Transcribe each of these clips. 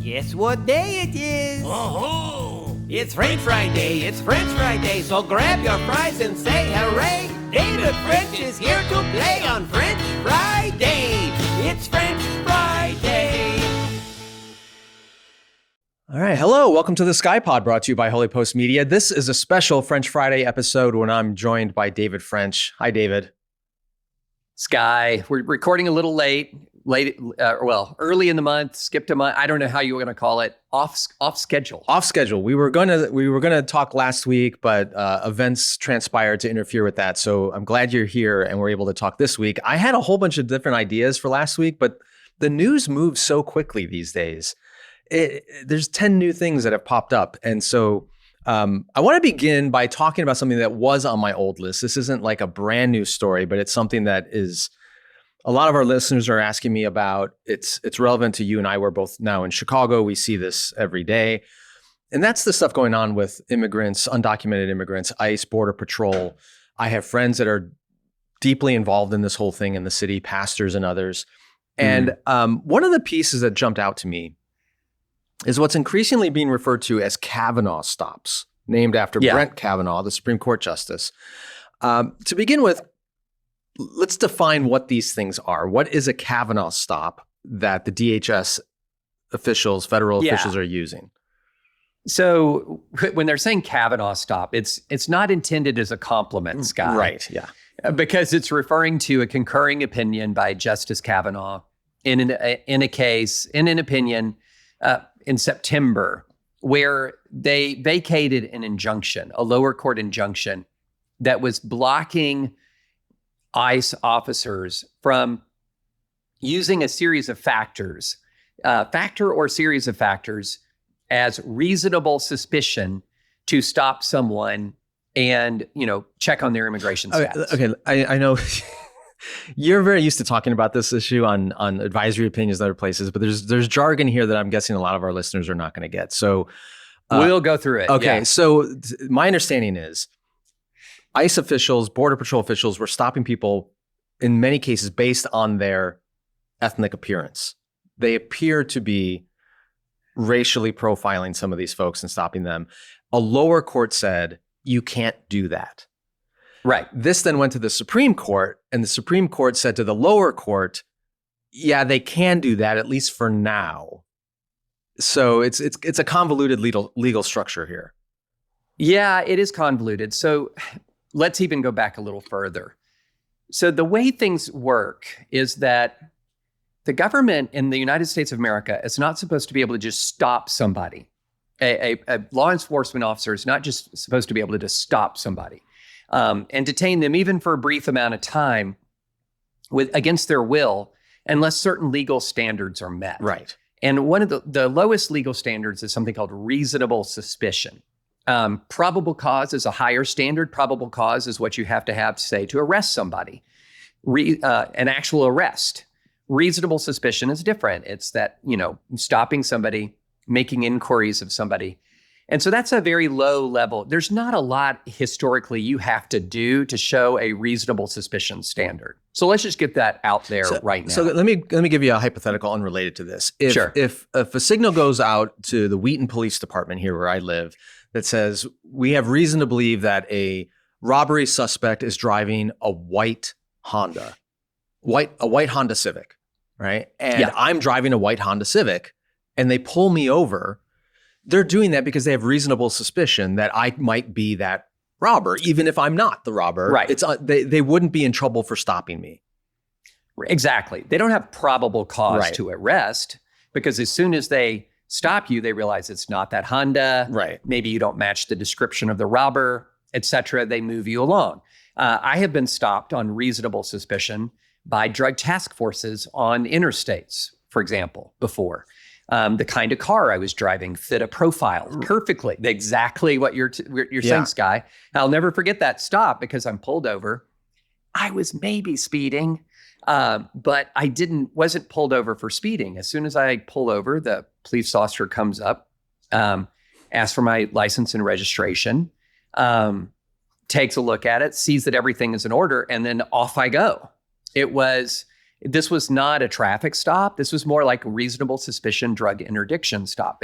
Guess what day it is? Oh, It's French Friday, it's French Friday, so grab your fries and say hooray! David French is here to play on French Friday. It's French Friday. All right, hello, welcome to the Skye Pod, brought to you by Holy Post Media. This is a special French Friday episode when I'm joined by David French. Hi, David. Skye, we're recording a little early in the month, skipped a month. I don't know how you were going to call it. Off schedule. Off schedule. We were gonna talk last week, but events transpired to interfere with that. So I'm glad you're here and we're able to talk this week. I had a whole bunch of different ideas for last week, but the news moves so quickly these days. There's 10 new things that have popped up, and so I want to begin by talking about something that was on my old list. This isn't like a brand new story, but it's something that is a lot of our listeners are asking me about. It's relevant to you and I. We're both now in Chicago. We see this every day. And that's the stuff going on with immigrants, undocumented immigrants, ICE, Border Patrol. I have friends that are deeply involved in this whole thing in the city, pastors and others. And one of the pieces that jumped out to me is what's increasingly being referred to as Kavanaugh Stops, named after Brett Kavanaugh, the Supreme Court Justice. To begin with, let's define what these things are. What is a Kavanaugh stop that the DHS officials, federal officials are using? So when they're saying Kavanaugh stop, it's not intended as a compliment, Skye. Right, yeah. Because it's referring to a concurring opinion by Justice Kavanaugh in an opinion in September, where they vacated an injunction, a lower court injunction that was blocking ICE officers from using a series of factors, series of factors as reasonable suspicion to stop someone and, check on their immigration status. Okay, I know you're very used to talking about this issue on advisory opinions and other places, but there's jargon here that I'm guessing a lot of our listeners are not going to get. So we'll go through it. Okay, yeah. so my understanding is ICE officials, Border Patrol officials were stopping people in many cases based on their ethnic appearance. They appear to be racially profiling some of these folks and stopping them. A lower court said, you can't do that. Right. This then went to the Supreme Court, and the Supreme Court said to the lower court, yeah, they can do that, at least for now. So it's a convoluted legal structure here. Yeah, it is convoluted. So let's even go back a little further. So the way things work is that the government in the United States of America is not supposed to be able to just stop somebody. A law enforcement officer is not just supposed to be able to just stop somebody and detain them even for a brief amount of time against their will, unless certain legal standards are met. Right. And one of the lowest legal standards is something called reasonable suspicion. Probable cause is a higher standard. Probable cause is what you have to say to arrest somebody, an actual arrest. Reasonable suspicion is different. It's that, stopping somebody, making inquiries of somebody. And so that's a very low level. There's not a lot historically you have to do to show a reasonable suspicion standard. So let's just get that out there right now. So let me give you a hypothetical unrelated to this. If a signal goes out to the Wheaton Police Department here where I live that says we have reason to believe that a robbery suspect is driving a white Honda Civic, right? And I'm driving a white Honda Civic, and they pull me over. They're doing that because they have reasonable suspicion that I might be that robber, even if I'm not the robber. Right. They wouldn't be in trouble for stopping me. Exactly. They don't have probable cause to arrest, because as soon as they stop you, they realize it's not that Honda. Right. Maybe you don't match the description of the robber, et cetera. They move you along. I have been stopped on reasonable suspicion by drug task forces on interstates, for example, before. The kind of car I was driving fit a profile perfectly. Exactly what you're saying, Skye. I'll never forget that stop because I'm pulled over. I was maybe speeding, but I wasn't pulled over for speeding. As soon as I pull over, the police officer comes up, asks for my license and registration, takes a look at it, sees that everything is in order, and then off I go. It was This was not a traffic stop. This was more like a reasonable suspicion drug interdiction stop.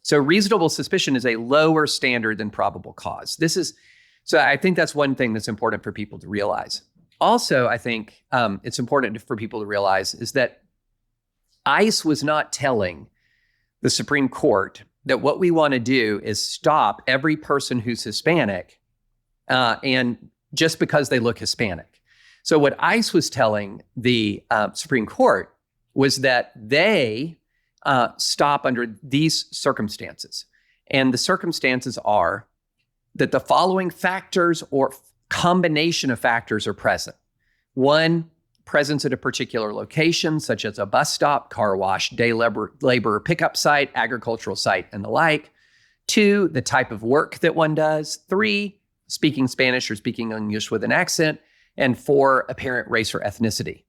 So reasonable suspicion is a lower standard than probable cause. So I think that's one thing that's important for people to realize. Also, I think it's important for people to realize is that ICE was not telling the Supreme Court that what we want to do is stop every person who's Hispanic and just because they look Hispanic. So what ICE was telling the Supreme Court was that they stop under these circumstances. And the circumstances are that the following factors or combination of factors are present. One, presence at a particular location, such as a bus stop, car wash, day labor pickup site, agricultural site, and the like. Two, the type of work that one does. Three, speaking Spanish or speaking English with an accent. And four, apparent race or ethnicity.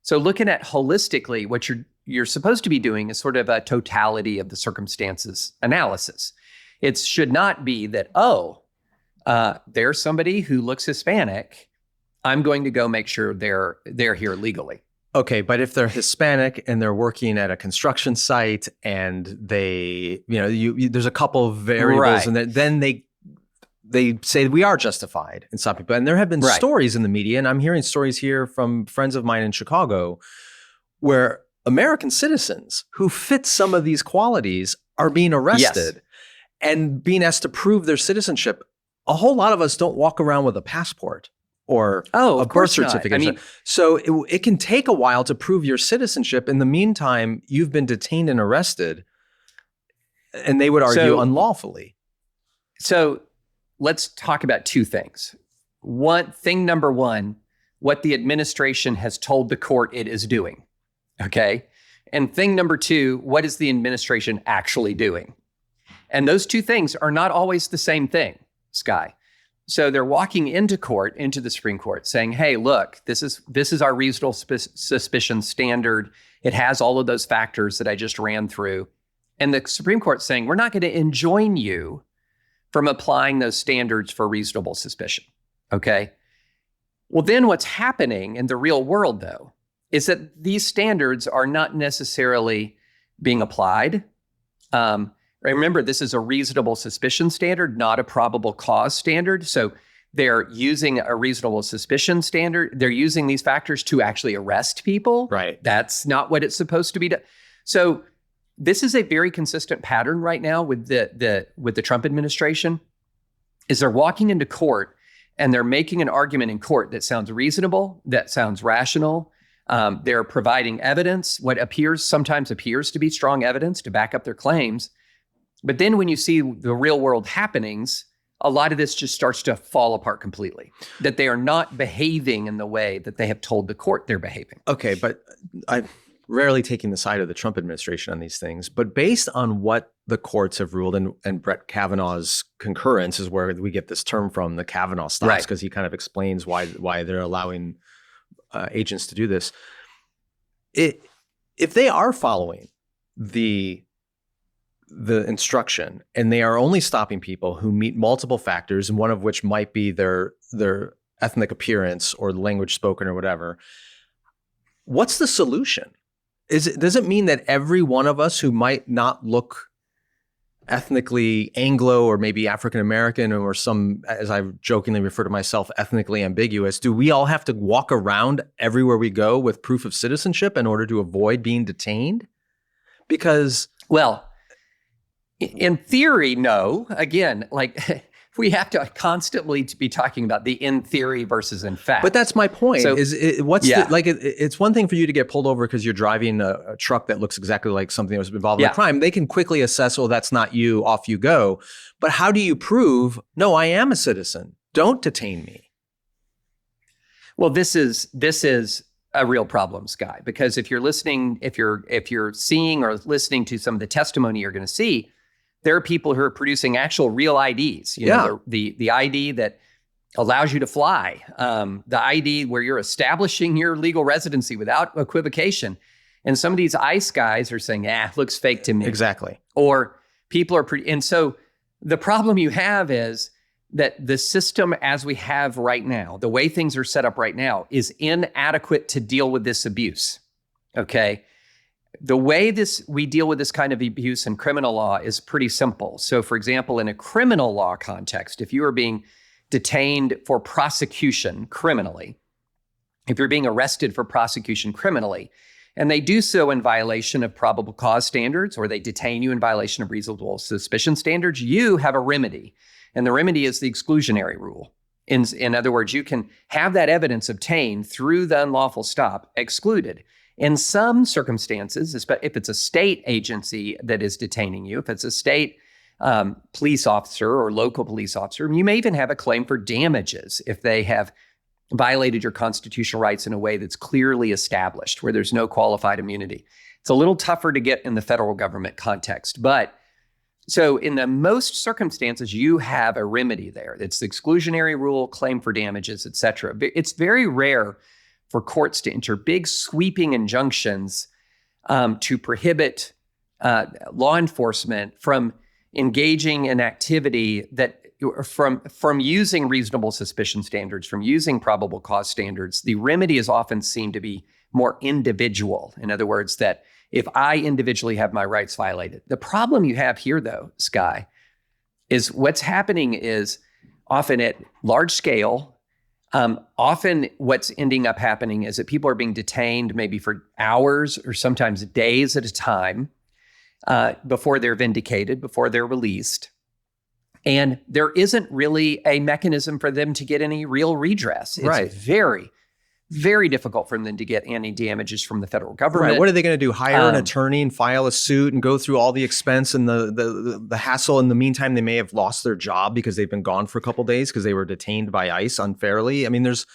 So looking at holistically, what you're supposed to be doing is sort of a totality of the circumstances analysis. It should not be that, there's somebody who looks Hispanic. I'm going to go make sure they're here legally. Okay, but if they're Hispanic and they're working at a construction site and they, there's a couple of variables, right, and then they say we are justified in some people. And there have been stories in the media, and I'm hearing stories here from friends of mine in Chicago, where American citizens who fit some of these qualities are being arrested and being asked to prove their citizenship. A whole lot of us don't walk around with a passport or a birth certificate. I mean, so it can take a while to prove your citizenship. In the meantime, you've been detained and arrested, and they would argue unlawfully. So let's talk about two things. Thing number one, what the administration has told the court it is doing, okay? And thing number two, what is the administration actually doing? And those two things are not always the same thing, Skye. So they're walking into the Supreme Court, saying, hey, look, this is our reasonable suspicion standard. It has all of those factors that I just ran through. And the Supreme Court's saying, we're not going to enjoin you from applying those standards for reasonable suspicion, okay? Well, then what's happening in the real world, though, is that these standards are not necessarily being applied. Remember, this is a reasonable suspicion standard, not a probable cause standard. So they're using a reasonable suspicion standard. They're using these factors to actually arrest people. Right. That's not what it's supposed to be done. So this is a very consistent pattern right now with the Trump administration, is they're walking into court and they're making an argument in court that sounds reasonable, that sounds rational. They're providing evidence, what sometimes appears to be strong evidence to back up their claims. But then when you see the real world happenings, a lot of this just starts to fall apart completely, that they are not behaving in the way that they have told the court they're behaving. Okay, but I'm rarely taking the side of the Trump administration on these things, but based on what the courts have ruled, and Brett Kavanaugh's concurrence is where we get this term from, the Kavanaugh Stops, because he kind of explains why they're allowing agents to do this. If they are following the instruction and they are only stopping people who meet multiple factors, and one of which might be their ethnic appearance or the language spoken or whatever, what's the solution? Does it mean that every one of us who might not look ethnically Anglo or maybe African American, or some, as I jokingly refer to myself, ethnically ambiguous, do we all have to walk around everywhere we go with proof of citizenship in order to avoid being detained? Because, well, in theory, no. Again, we have to constantly be talking about the in theory versus in fact. But that's my point. So, it's one thing for you to get pulled over because you're driving a truck that looks exactly like something that was involved in a crime. They can quickly assess, oh, that's not you, off you go. But how do you prove, no, I am a citizen, don't detain me? Well, this is a real problem, Skye, because if you're listening, if you're seeing or listening to some of the testimony you're going to see, there are people who are producing actual real IDs, the ID that allows you to fly, the ID where you're establishing your legal residency without equivocation. And some of these ICE guys are saying, looks fake to me. Exactly. Or people are and so the problem you have is that the system as we have right now, the way things are set up right now, is inadequate to deal with this abuse. Okay? The way we deal with this kind of abuse in criminal law is pretty simple. So, for example, in a criminal law context, if you are being detained for prosecution criminally, if you're being arrested for prosecution criminally, and they do so in violation of probable cause standards, or they detain you in violation of reasonable suspicion standards, you have a remedy. And the remedy is the exclusionary rule. In other words, you can have that evidence obtained through the unlawful stop excluded. In some circumstances, if it's a state agency that is detaining you, if it's a state police officer or local police officer, you may even have a claim for damages if they have violated your constitutional rights in a way that's clearly established, where there's no qualified immunity. It's a little tougher to get in the federal government context. But so in the most circumstances, you have a remedy there. It's the exclusionary rule, claim for damages, et cetera. It's very rare for courts to enter big sweeping injunctions to prohibit law enforcement from engaging in activity that from using reasonable suspicion standards, from using probable cause standards. The remedy is often seen to be more individual. In other words, that if I individually have my rights violated. The problem you have here, though, Skye, is what's happening is often at large scale. Often what's ending up happening is that people are being detained maybe for hours or sometimes days at a time before they're vindicated, before they're released. And there isn't really a mechanism for them to get any real redress. It's very, very difficult for them to get any damages from the federal government. Right. What are they going to do? Hire an attorney and file a suit and go through all the expense and the hassle? In the meantime, they may have lost their job because they've been gone for a couple of days because they were detained by ICE unfairly. I mean, there's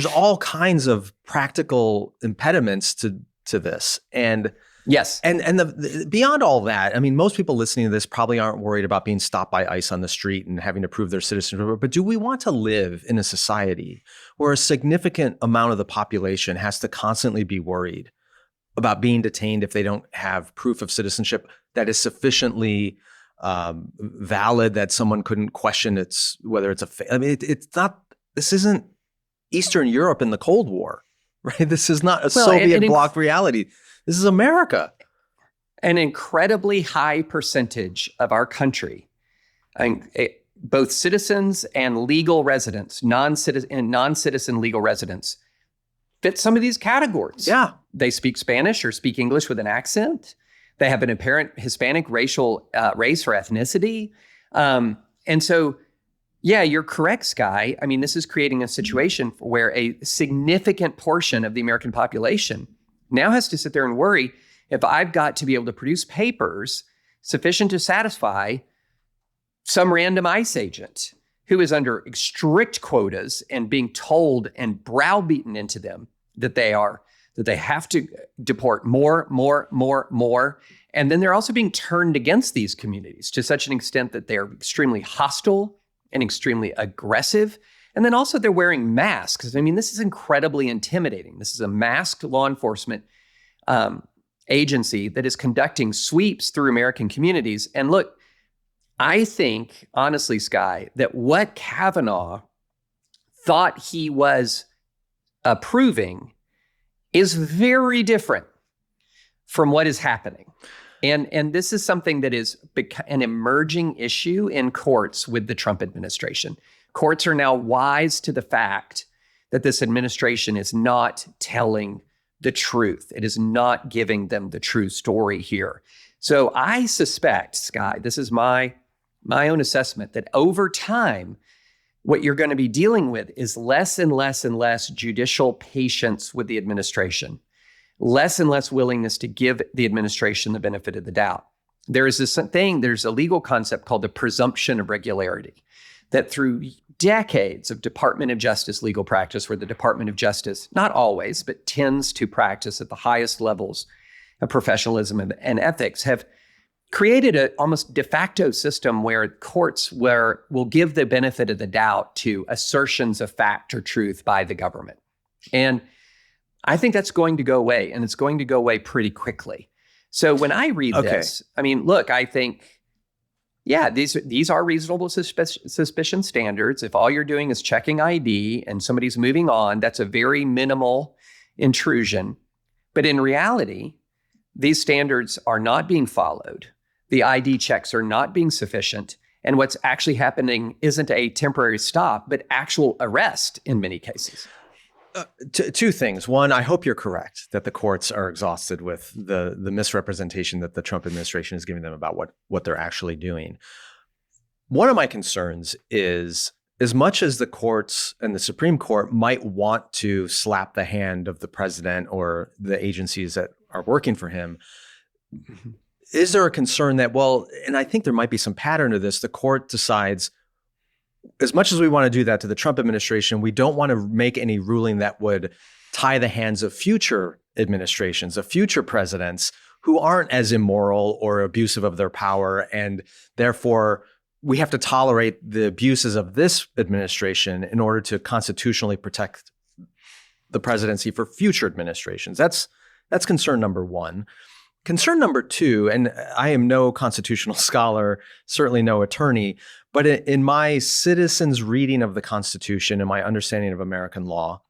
all kinds of practical impediments to this. And yes. And beyond all that, I mean, most people listening to this probably aren't worried about being stopped by ICE on the street and having to prove their citizenship. But do we want to live in a society where a significant amount of the population has to constantly be worried about being detained if they don't have proof of citizenship that is sufficiently valid that someone couldn't question whether it's I mean, it's not. This isn't Eastern Europe in the Cold War, right? This is not a Soviet bloc reality. This is America. An incredibly high percentage of our country, both citizens and legal residents, non-citizen legal residents, fit some of these categories. Yeah. They speak Spanish or speak English with an accent. They have an apparent Hispanic race or ethnicity. And so, yeah, you're correct, Skye. I mean, this is creating a situation where a significant portion of the American population now has to sit there and worry if I've got to be able to produce papers sufficient to satisfy some random ICE agent who is under strict quotas and being told and browbeaten into them that they have to deport more. And then they're also being turned against these communities to such an extent that they're extremely hostile and extremely aggressive. And then also they're wearing masks. I mean, this is incredibly intimidating. This is a masked law enforcement agency that is conducting sweeps through American communities. And look, I think, honestly, Skye, that what Kavanaugh thought he was approving is very different from what is happening. And this is something that is an emerging issue in courts with the Trump administration. Courts are now wise to the fact that this administration is not telling the truth. It is not giving them the true story here. So I suspect, Skye, this is my own assessment, that over time, what you're going to be dealing with is less and less and less judicial patience with the administration, less and less willingness to give the administration the benefit of the doubt. There's a legal concept called the presumption of regularity, that through decades of Department of Justice legal practice, where the Department of Justice, not always, but tends to practice at the highest levels of professionalism and ethics, have created an almost de facto system where courts will give the benefit of the doubt to assertions of fact or truth by the government. And I think that's going to go away, and it's going to go away pretty quickly. So when I read this, I mean, look, I think Yeah, these are reasonable suspicion standards. If all you're doing is checking ID and somebody's moving on, that's a very minimal intrusion. But in reality, these standards are not being followed. The ID checks are not being sufficient. And what's actually happening isn't a temporary stop, but actual arrest in many cases. Two things. One, I hope you're correct that the courts are exhausted with the misrepresentation that the Trump administration is giving them about what they're actually doing. One of my concerns is, as much as the courts and the Supreme Court might want to slap the hand of the president or the agencies that are working for him, is there a concern that, well, and I think there might be some pattern to this, the court decides, as much as we want to do that to the Trump administration, we don't want to make any ruling that would tie the hands of future administrations, of future presidents who aren't as immoral or abusive of their power. And therefore, we have to tolerate the abuses of this administration in order to constitutionally protect the presidency for future administrations. That's concern number one. Concern number two, and I am no constitutional scholar, certainly no attorney, but in my citizens' reading of the Constitution and my understanding of American law,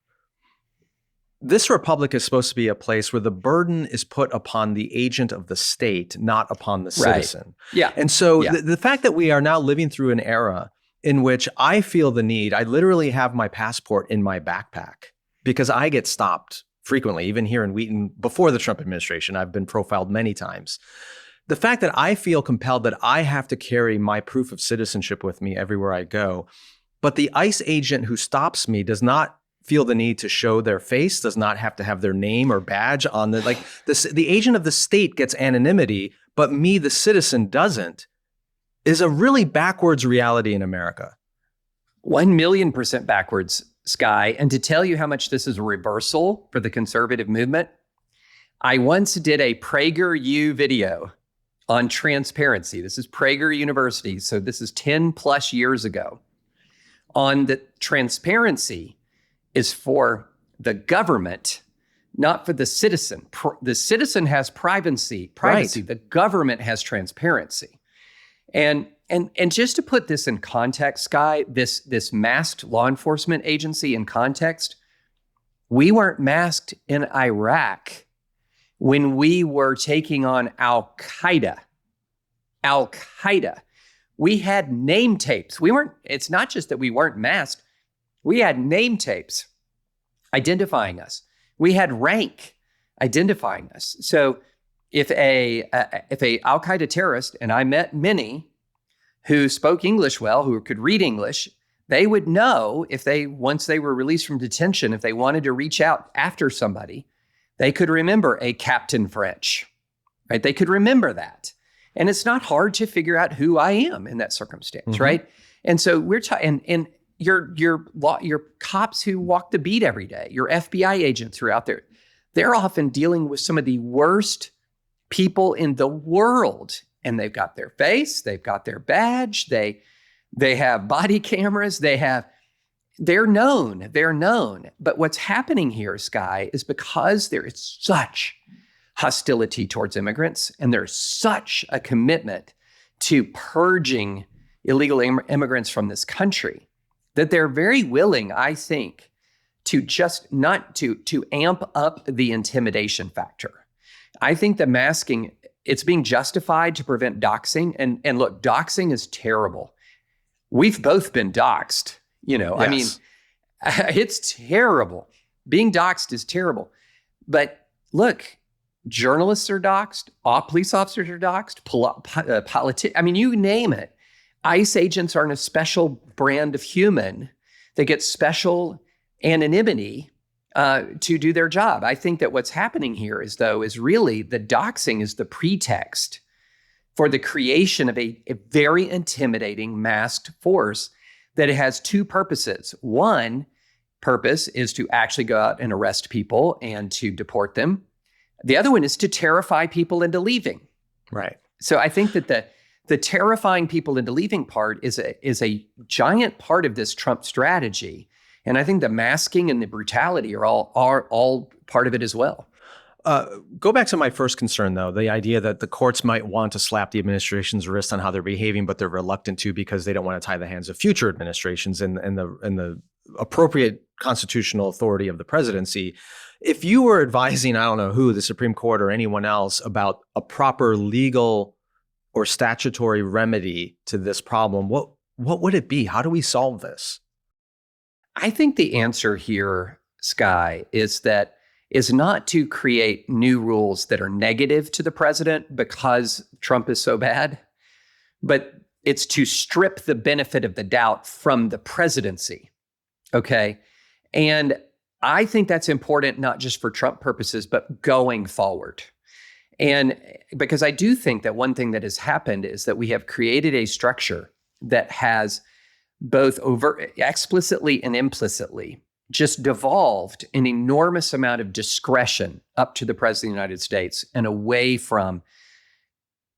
this republic is supposed to be a place where the burden is put upon the agent of the state, not upon the citizen. Right. Yeah. And so the fact that we are now living through an era in which I feel the need, I literally have my passport in my backpack because I get stopped frequently, even here in Wheaton, before the Trump administration. I've been profiled many times. The fact that I feel compelled that I have to carry my proof of citizenship with me everywhere I go, but the ICE agent who stops me does not feel the need to show their face, does not have to have their name or badge on the agent of the state gets anonymity, but me, the citizen, doesn't, is a really backwards reality in America. 1,000,000% backwards, Skye. And to tell you how much this is a reversal for the conservative movement, I once did a PragerU video on transparency. This is Prager University, so this is 10 plus years ago, on that transparency is for the government, not for the citizen. The citizen has privacy. Right. The government has transparency. And just to put this in context, Skye, this masked law enforcement agency in context, we weren't masked in Iraq when we were taking on Al-Qaeda. We had name tapes. It's not just that we weren't masked. We had name tapes identifying us. We had rank identifying us. So if a Al-Qaeda terrorist, and I met many who spoke English well, who could read English, they would know once they were released from detention, if they wanted to reach out after somebody, they could remember a Captain French, right? They could remember that. And it's not hard to figure out who I am in that circumstance, right? And so and your cops who walk the beat every day, your FBI agents who are out there, they're often dealing with some of the worst people in the world. And they've got their face, they've got their badge, they have body cameras, they're known. But what's happening here, Skye, is because there is such hostility towards immigrants and there's such a commitment to purging illegal immigrants from this country that they're very willing, I think, to just not to amp up the intimidation factor. I think the masking, it's being justified to prevent doxing. And look, doxing is terrible. We've both been doxed, Yes. I mean, it's terrible. Being doxed is terrible. But look, journalists are doxed, police officers are doxed, politicians, I mean, you name it. ICE agents are in a special brand of human. They get special anonymity to do their job. I think that what's happening here is really the doxing is the pretext for the creation of a very intimidating masked force that it has two purposes. One purpose is to actually go out and arrest people and to deport them. The other one is to terrify people into leaving. Right. So I think that the terrifying people into leaving part is a giant part of this Trump strategy. And I think the masking and the brutality are all part of it as well. Go back to my first concern, though, the idea that the courts might want to slap the administration's wrist on how they're behaving, but they're reluctant to because they don't want to tie the hands of future administrations and the appropriate constitutional authority of the presidency. If you were advising, I don't know who, the Supreme Court or anyone else, about a proper legal or statutory remedy to this problem, what would it be? How do we solve this? I think the answer here, Skye, is not to create new rules that are negative to the president because Trump is so bad, but it's to strip the benefit of the doubt from the presidency. Okay. And I think that's important, not just for Trump purposes, but going forward. And because I do think that one thing that has happened is that we have created a structure that has both explicitly and implicitly just devolved an enormous amount of discretion up to the President of the United States and away from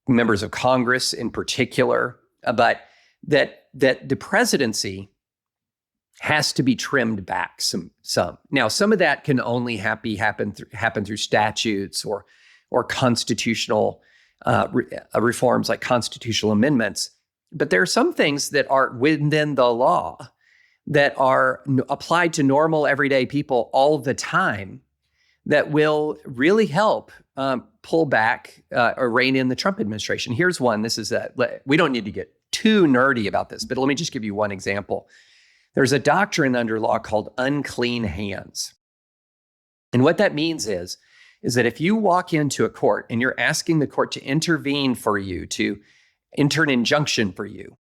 members of Congress in particular, but that the presidency has to be trimmed back some. Now, some of that can only happen through statutes or constitutional reforms like constitutional amendments. But there are some things that are within the law that are applied to normal everyday people all the time that will really help pull back or rein in the Trump administration. Here's one. We don't need to get too nerdy about this, but let me just give you one example. There's a doctrine under law called unclean hands. And what that means is that if you walk into a court and you're asking the court to intervene for you, to enter an injunction for you,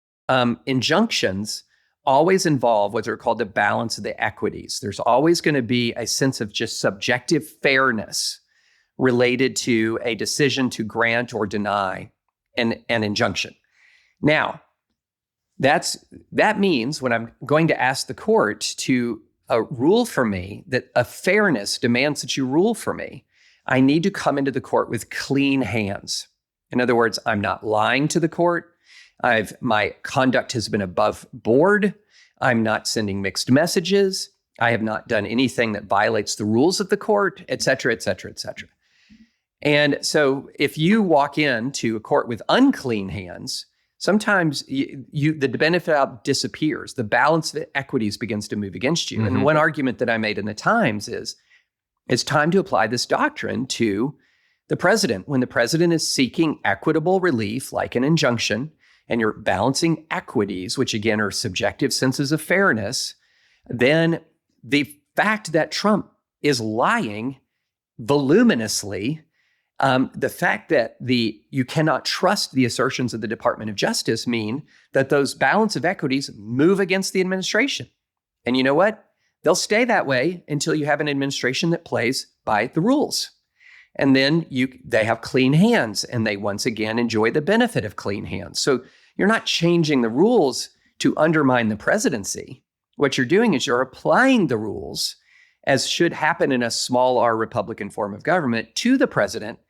injunctions always involve what are called the balance of the equities. There's always going to be a sense of just subjective fairness related to a decision to grant or deny an injunction. Now, that means when I'm going to ask the court to rule for me, that a fairness demands that you rule for me, I need to come into the court with clean hands. In other words, I'm not lying to the court. My conduct has been above board. I'm not sending mixed messages. I have not done anything that violates the rules of the court, et cetera, et cetera, et cetera. And so if you walk into a court with unclean hands, sometimes the benefit out disappears. The balance of equities begins to move against you. Mm-hmm. And one argument that I made in the Times is it's time to apply this doctrine to the president. When the president is seeking equitable relief, like an injunction, and you're balancing equities, which again are subjective senses of fairness, then the fact that Trump is lying voluminously, the fact that you cannot trust the assertions of the Department of Justice mean that those balance of equities move against the administration. And you know what? They'll stay that way until you have an administration that plays by the rules. And then they have clean hands, and they once again enjoy the benefit of clean hands. So you're not changing the rules to undermine the presidency. What you're doing is you're applying the rules, as should happen in a small r Republican form of government, to the president.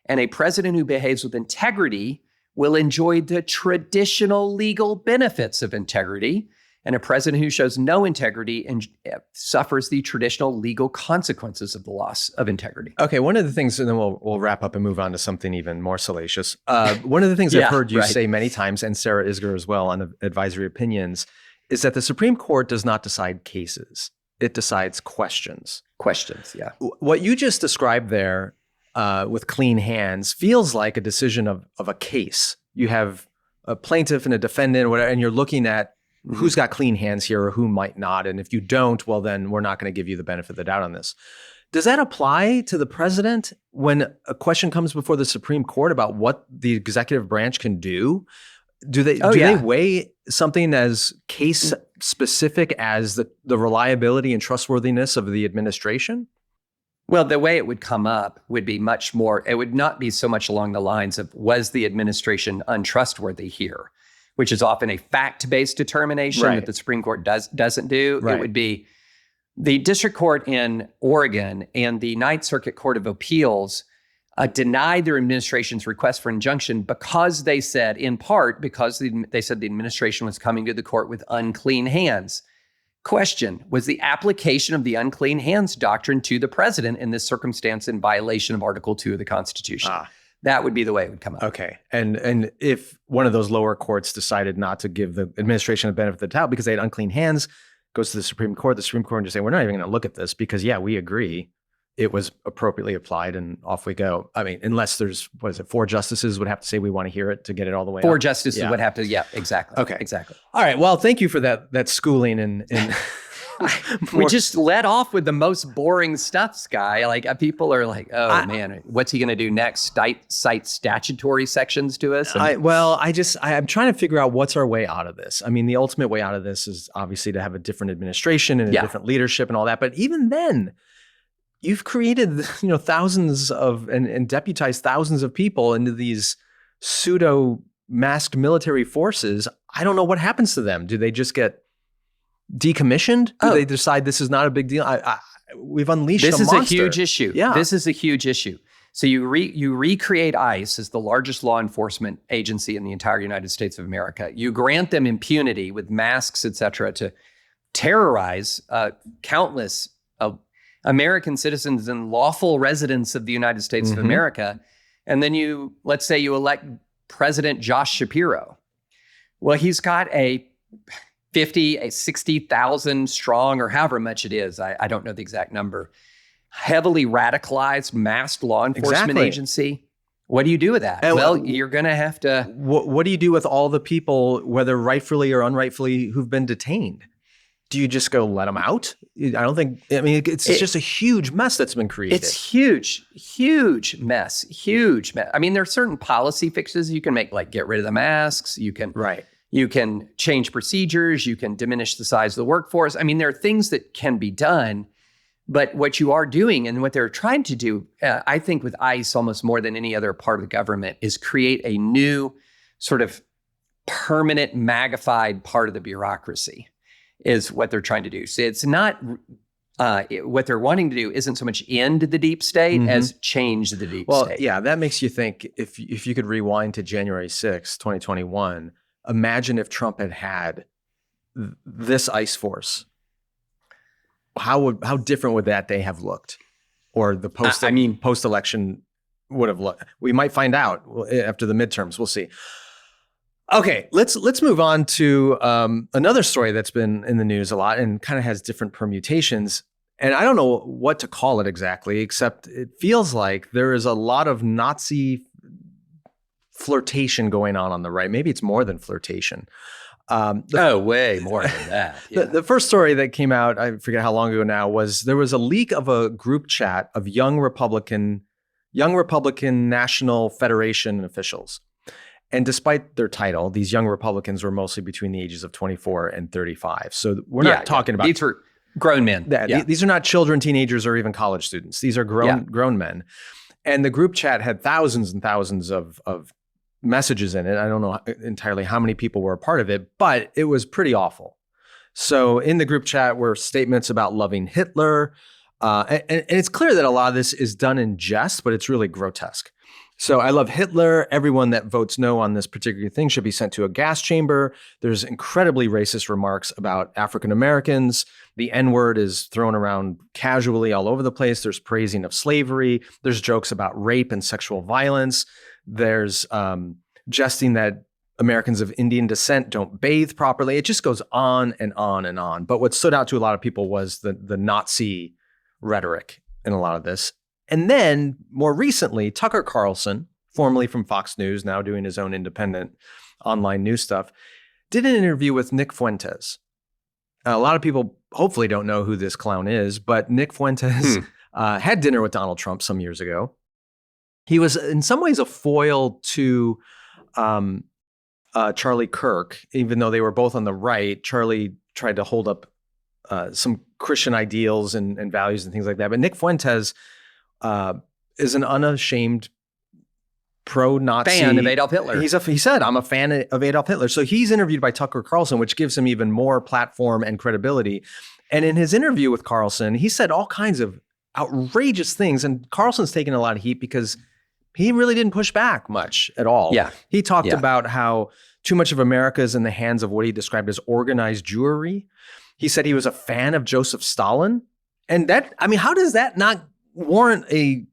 And a president who behaves with integrity will enjoy the traditional legal benefits of integrity. And a president who shows no integrity and suffers the traditional legal consequences of the loss of integrity. Okay, one of the things, and then we'll wrap up and move on to something even more salacious. One of the things I've heard you say many times, and Sarah Isger as well on Advisory Opinions, is that the Supreme Court does not decide cases. It decides questions. Questions, yeah. What you just described there with clean hands feels like a decision of a case. You have a plaintiff and a defendant, or whatever, and you're looking at who's got clean hands here or who might not. And if you don't, well, then we're not going to give you the benefit of the doubt on this. Does that apply to the president when a question comes before the Supreme Court about what the executive branch can do? Do they weigh something as case specific as the reliability and trustworthiness of the administration? Well, the way it would come up would be much more, it would not be so much along the lines of, was the administration untrustworthy here? Which is often a fact-based determination that the Supreme Court doesn't do. Right. It would be the district court in Oregon and the Ninth Circuit Court of Appeals denied their administration's request for injunction because they said, in part, because they said the administration was coming to the court with unclean hands. Question: was the application of the unclean hands doctrine to the president in this circumstance in violation of Article 2 of the Constitution? That would be the way it would come up. Okay. And if one of those lower courts decided not to give the administration a benefit of the doubt because they had unclean hands, goes to the Supreme Court would just say, we're not even going to look at this because, yeah, we agree it was appropriately applied, and off we go. I mean, unless there's, 4 justices would have to say we want to hear it to get it all the way 4 up. justices would have to, exactly. Okay. Exactly. All right. Well, thank you for that schooling and we just let off with the most boring stuff, Skye. Like people are like, man, what's he going to do next? Cite statutory sections to us? I'm trying to figure out what's our way out of this. I mean, the ultimate way out of this is obviously to have a different administration and a different leadership and all that. But even then, you've created, thousands of and deputized thousands of people into these pseudo masked military forces. I don't know what happens to them. Do they just get decommissioned? Do they decide this is not a big deal? We've unleashed a monster. This is a huge issue. Yeah. This is a huge issue. So you recreate ICE as the largest law enforcement agency in the entire United States of America. You grant them impunity with masks, et cetera, to terrorize countless American citizens and lawful residents of the United States of America. And then let's say you elect President Josh Shapiro. Well, he's got a 60,000 strong, or however much it is, I don't know the exact number, heavily radicalized, masked law enforcement agency. What do you do with that? You're going to have to... What do you do with all the people, whether rightfully or unrightfully, who've been detained? Do you just go let them out? It's just a huge mess that's been created. It's huge mess. I mean, there are certain policy fixes you can make, like get rid of the masks. You can change procedures. You can diminish the size of the workforce. I mean, there are things that can be done, but what you are doing and what they're trying to do, I think with ICE almost more than any other part of the government, is create a new sort of permanent magnified part of the bureaucracy. Is what they're trying to do. So it's not, what they're wanting to do isn't so much end the deep state as change the deep state. Well, yeah, that makes you think, if you could rewind to January 6th, 2021, imagine if Trump had this ICE force. How different would that day have looked? Or the post-election would have looked? We might find out after the midterms. We'll see. Okay, let's move on to another story that's been in the news a lot and kind of has different permutations. And I don't know what to call it exactly, except it feels like there is a lot of Nazi flirtation going on the right. Maybe it's more than flirtation. Way more than that. Yeah. The first story that came out, I forget how long ago now, was there was a leak of a group chat of young Republican National Federation officials. And despite their title, these young Republicans were mostly between the ages of 24 and 35. So we're not talking about... These were grown men. These are not children, teenagers, or even college students. These are grown men. And the group chat had thousands and thousands of messages in it. I don't know entirely how many people were a part of it, but it was pretty awful. So in the group chat were statements about loving Hitler. And it's clear that a lot of this is done in jest, but it's really grotesque. So I love Hitler. Everyone that votes no on this particular thing should be sent to a gas chamber. There's incredibly racist remarks about African Americans. The N-word is thrown around casually all over the place. There's praising of slavery. There's jokes about rape and sexual violence. There's jesting that Americans of Indian descent don't bathe properly. It just goes on and on and on. But what stood out to a lot of people was the Nazi rhetoric in a lot of this. And then more recently, Tucker Carlson, formerly from Fox News, now doing his own independent online news stuff, did an interview with Nick Fuentes. A lot of people hopefully don't know who this clown is, but Nick Fuentes had dinner with Donald Trump some years ago. He was in some ways a foil to Charlie Kirk, even though they were both on the right. Charlie tried to hold up some Christian ideals and values and things like that. But Nick Fuentes is an unashamed pro-Nazi fan of Adolf Hitler. He said, I'm a fan of Adolf Hitler. So he's interviewed by Tucker Carlson, which gives him even more platform and credibility. And in his interview with Carlson, he said all kinds of outrageous things. And Carlson's taken a lot of heat because he really didn't push back much at all. Yeah. He talked about how too much of America is in the hands of what he described as organized Jewry. He said he was a fan of Joseph Stalin. And that, I mean, how does that not warrant a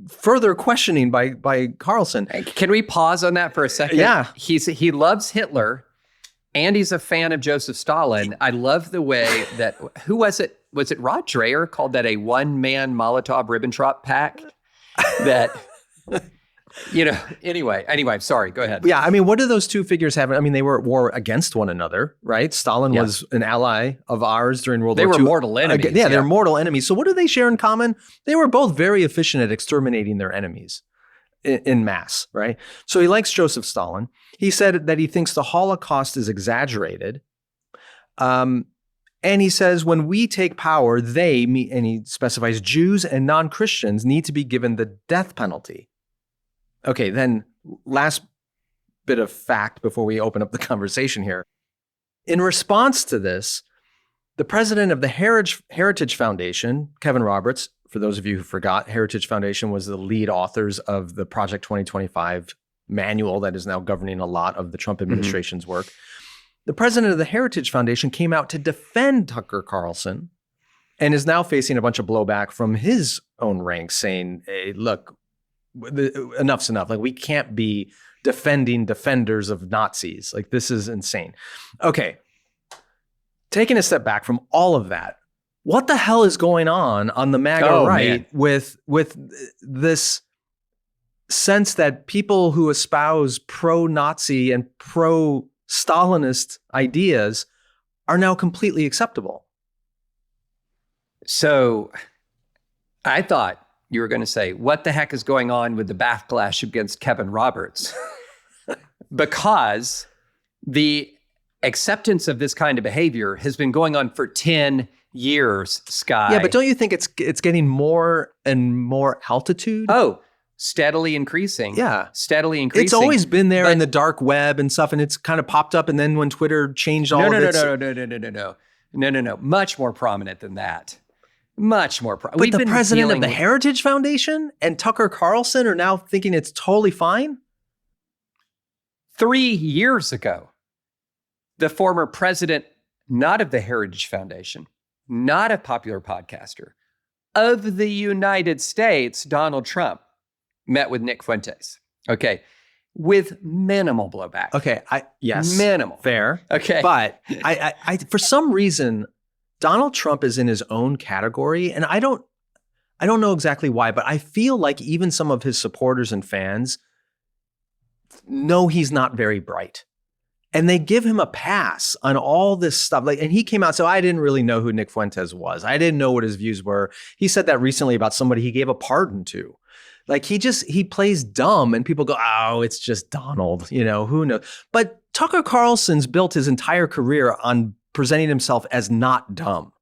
further questioning by Carlson? Can we pause on that for a second? Yeah. He loves Hitler and he's a fan of Joseph Stalin. I love the way that, who was it? Was it Rod Dreher called that a one-man Molotov-Ribbentrop pact? That, anyway, sorry, go ahead. Yeah, I mean, what do those two figures have? I mean, they were at war against one another, right? Stalin was an ally of ours during World War II. They were mortal enemies. They're mortal enemies. So what do they share in common? They were both very efficient at exterminating their enemies in mass, right? So he likes Joseph Stalin. He said that he thinks the Holocaust is exaggerated. And he says, when we take power, and he specifies Jews and non-Christians need to be given the death penalty. Okay, then last bit of fact before we open up the conversation here. In response to this, the president of the Heritage Foundation, Kevin Roberts, for those of you who forgot, Heritage Foundation was the lead authors of the Project 2025 manual that is now governing a lot of the Trump administration's work. The president of the Heritage Foundation came out to defend Tucker Carlson and is now facing a bunch of blowback from his own ranks saying, hey, look, enough's enough. Like, we can't be defending defenders of Nazis. Like, this is insane. Okay. Taking a step back from all of that, what the hell is going on the MAGA right with this sense that people who espouse pro-Nazi and pro-Stalinist ideas are now completely acceptable? So I thought you were going to say, what the heck is going on with the backlash against Kevin Roberts? Because the acceptance of this kind of behavior has been going on for 10 years, Skye. Yeah, but don't you think it's getting more and more altitude? Oh, steadily increasing. Yeah. Steadily increasing. It's always been there in the dark web and stuff, and it's kind of popped up, and then when Twitter changed all of it. No. Much more prominent than that. Much more prominent. But the president of the Heritage Foundation and Tucker Carlson are now thinking it's totally fine? 3 years ago, the former president, not of the Heritage Foundation, not a popular podcaster, of the United States, Donald Trump, met with Nick Fuentes. Okay. With minimal blowback. Okay. Yes. Minimal. Fair. Okay. But I for some reason, Donald Trump is in his own category, and I don't know exactly why, but I feel like even some of his supporters and fans know he's not very bright. And they give him a pass on all this stuff. And he came out, so I didn't really know who Nick Fuentes was. I didn't know what his views were. He said that recently about somebody he gave a pardon to. Like, he plays dumb, and people go, oh, it's just Donald, who knows? But Tucker Carlson's built his entire career on presenting himself as not dumb,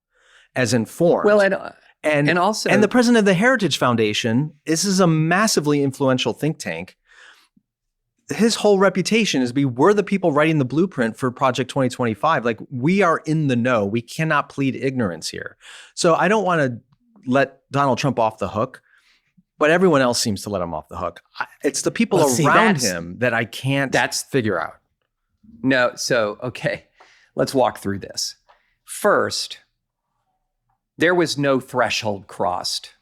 as informed. Well, and the president of the Heritage Foundation, this is a massively influential think tank. His whole reputation is we're the people writing the blueprint for Project 2025. Like, we are in the know. We cannot plead ignorance here. So I don't want to let Donald Trump off the hook, but everyone else seems to let him off the hook. It's the people around him that I can't figure out. No. So, okay, let's walk through this. First, there was no threshold crossed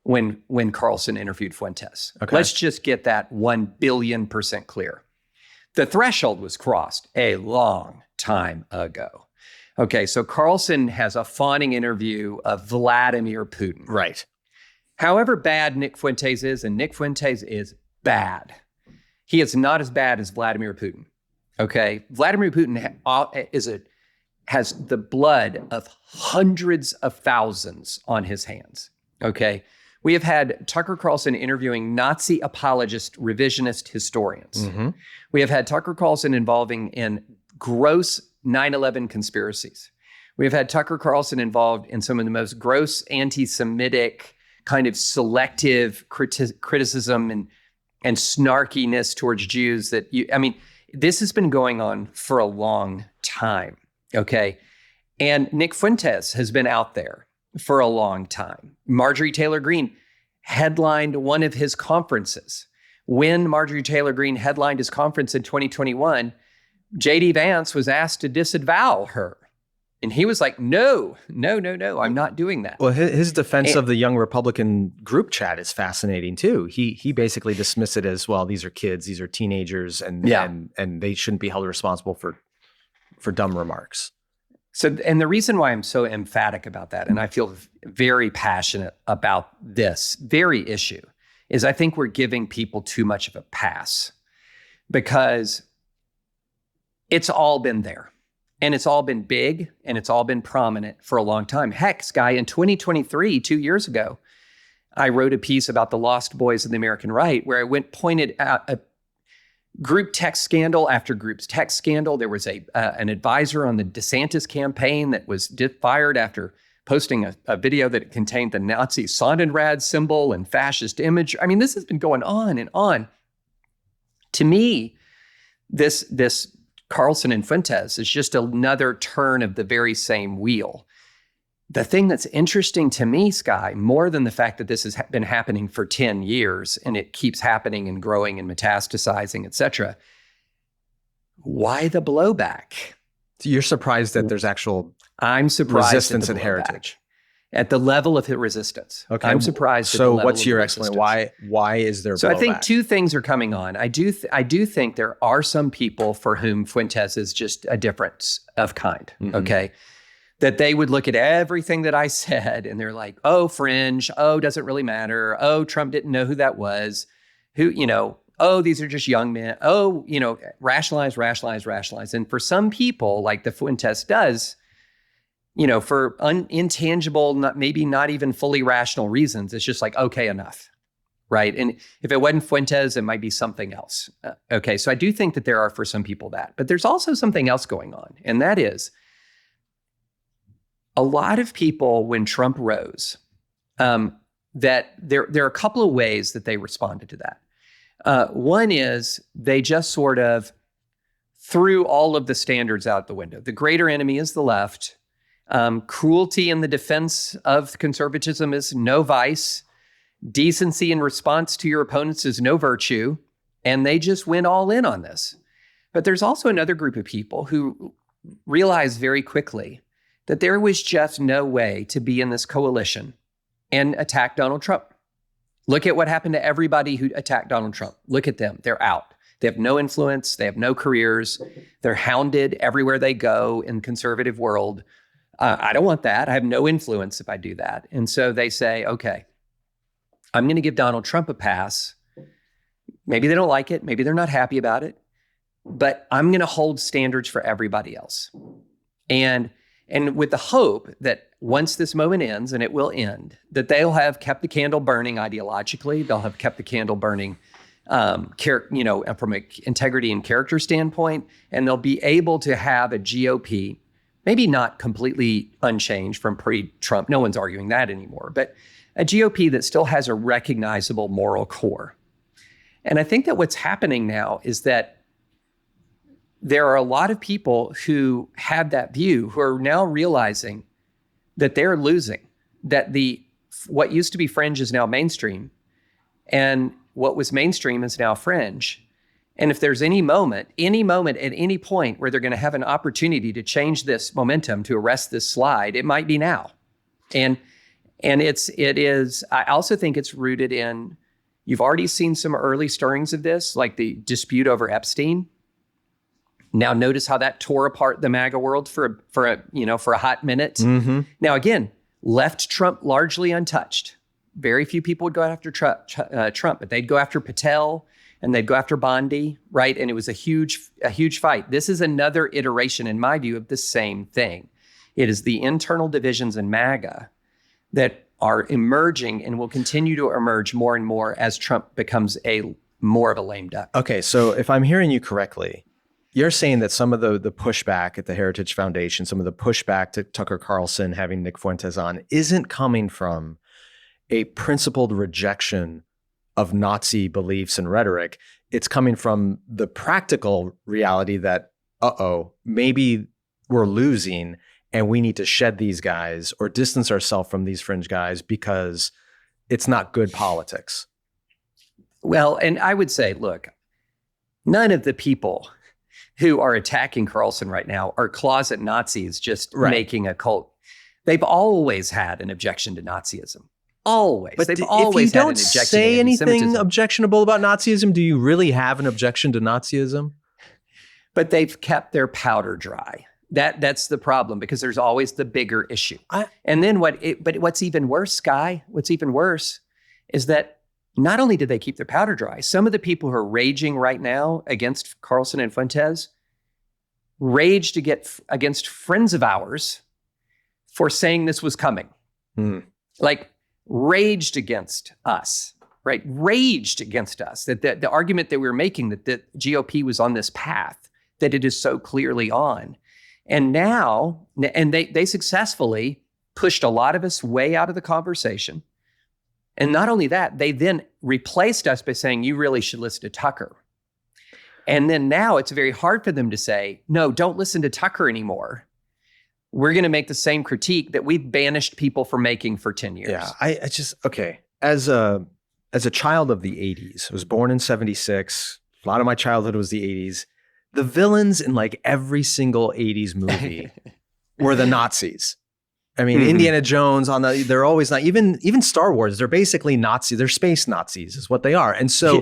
when Carlson interviewed Fuentes. Okay. Let's just get that 1 billion% clear. The threshold was crossed a long time ago. Okay, so Carlson has a fawning interview of Vladimir Putin. Right. However bad Nick Fuentes is, and Nick Fuentes is bad, he is not as bad as Vladimir Putin. Okay, Vladimir Putin has the blood of hundreds of thousands on his hands. Okay, we have had Tucker Carlson interviewing Nazi apologist revisionist historians. Mm-hmm. We have had Tucker Carlson involving in gross 9/11 conspiracies. We have had Tucker Carlson involved in some of the most gross anti-Semitic kind of selective criticism and snarkiness towards Jews this has been going on for a long time, okay? And Nick Fuentes has been out there for a long time. Marjorie Taylor Greene headlined one of his conferences. When Marjorie Taylor Greene headlined his conference in 2021, J.D. Vance was asked to disavow her And he was like, no, I'm not doing that. Well, his defense of the young Republican group chat is fascinating too. He basically dismissed it as, well, these are kids, these are teenagers, and they shouldn't be held responsible for dumb remarks. So, and the reason why I'm so emphatic about that, and I feel very passionate about this very issue, is I think we're giving people too much of a pass, because it's all been there. And it's all been big, and it's all been prominent for a long time. Heck, Skye, in 2023, 2 years ago, I wrote a piece about the lost boys of the American right, where I pointed out a group text scandal after group text scandal. There was an advisor on the DeSantis campaign that was fired after posting a video that contained the Nazi Sonnenrad symbol and fascist image. I mean, this has been going on and on. To me, this Carlson and Fuentes is just another turn of the very same wheel. The thing that's interesting to me, Skye, more than the fact that this has been happening for 10 years and it keeps happening and growing and metastasizing, et cetera, why the blowback? So you're surprised that there's actual I'm surprised resistance and heritage at the level of resistance. Okay, I'm surprised. So what's your explanation? Why is there? So blowback? I think two things are coming on. I do think there are some people for whom Fuentes is just a difference of kind. Mm-hmm. Okay, that they would look at everything that I said and they're like, "Oh, fringe. Oh, doesn't really matter. Oh, Trump didn't know who that was. Who, oh, these are just young men. Oh, rationalize. And for some people, like the Fuentes does, for intangible, maybe not even fully rational reasons, it's just like, okay, enough, right? And if it wasn't Fuentes, it might be something else. Okay, so I do think that there are for some people that. But there's also something else going on, and that is a lot of people, when Trump rose, that there are a couple of ways that they responded to that. One is they just sort of threw all of the standards out the window. The greater enemy is the left. Cruelty in the defense of conservatism is no vice. Decency in response to your opponents is no virtue. And they just went all in on this. But there's also another group of people who realized very quickly that there was just no way to be in this coalition and attack Donald Trump. Look at what happened to everybody who attacked Donald Trump. Look at them. They're out. They have no influence. They have no careers. They're hounded everywhere they go in the conservative world. I don't want that. I have no influence if I do that. And so they say, okay, I'm going to give Donald Trump a pass. Maybe they don't like it. Maybe they're not happy about it. But I'm going to hold standards for everybody else. And with the hope that once this moment ends, and it will end, that they'll have kept the candle burning ideologically. They'll have kept the candle burning from an integrity and character standpoint. And they'll be able to have a GOP, maybe not completely unchanged from pre-Trump. No one's arguing that anymore, but a GOP that still has a recognizable moral core. And I think that what's happening now is that there are a lot of people who have that view who are now realizing that they're losing, that what used to be fringe is now mainstream, and what was mainstream is now fringe. And if there's any moment at any point where they're going to have an opportunity to change this momentum, to arrest this slide, it might be now. And it is, I also think it's rooted in, you've already seen some early stirrings of this, like the dispute over Epstein. Now notice how that tore apart the MAGA world for a hot minute. Mm-hmm. Now again, left Trump largely untouched. Very few people would go after Trump, but they'd go after Patel and they'd go after Bondi, right? And it was a huge fight. This is another iteration, in my view, of the same thing. It is the internal divisions in MAGA that are emerging and will continue to emerge more and more as Trump becomes more of a lame duck. Okay, so if I'm hearing you correctly, you're saying that some of the pushback at the Heritage Foundation, some of the pushback to Tucker Carlson having Nick Fuentes on, isn't coming from a principled rejection of Nazi beliefs and rhetoric. It's coming from the practical reality that, maybe we're losing and we need to shed these guys or distance ourselves from these fringe guys because it's not good politics. Well, and I would say, look, none of the people who are attacking Carlson right now are closet Nazis just Right. making a cult. They've always had an objection to Nazism. Always. But They've if always you had an don't objection say to anything anti-Semitism. objectionable about Nazism, do you really have an objection to Nazism? But they've kept their powder dry. That's the problem, because there's always the bigger issue. And then what's even worse, Skye, what's even worse is that not only did they keep their powder dry, some of the people who are raging right now against Carlson and Fuentes raged against friends of ours for saying this was coming. Like, raged against us, right? Raged against us. That the argument that we were making, that the GOP was on this path that it is so clearly on. And now, and they successfully pushed a lot of us way out of the conversation. And not only that, they then replaced us by saying, you really should listen to Tucker. And then now it's very hard for them to say, no, don't listen to Tucker anymore. We're going to make the same critique that we've banished people from making for 10 years. Yeah, I just, okay. As a child of the 80s, I was born in 76. A lot of my childhood was the 80s. The villains in like every single 80s movie were the Nazis. I mean, Indiana Jones they're always not, even Star Wars, they're basically Nazis. They're space Nazis is what they are. And so